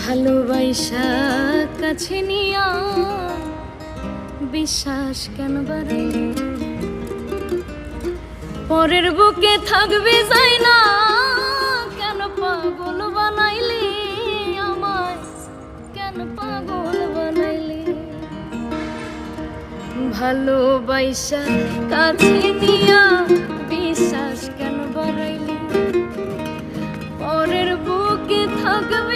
ভালোবাসা কাছে নিয়া বিশ্বাস কেন বাড়াইলি? পরের বুকে থাকবে যাই না কেন পাগল বানাইলি আমায়, কেন পাগল বানাইলি? ভালোবাসা কাছে নিয়া বিশ্বাস কেন বাড়াইলি? পরের বুকে থাকবে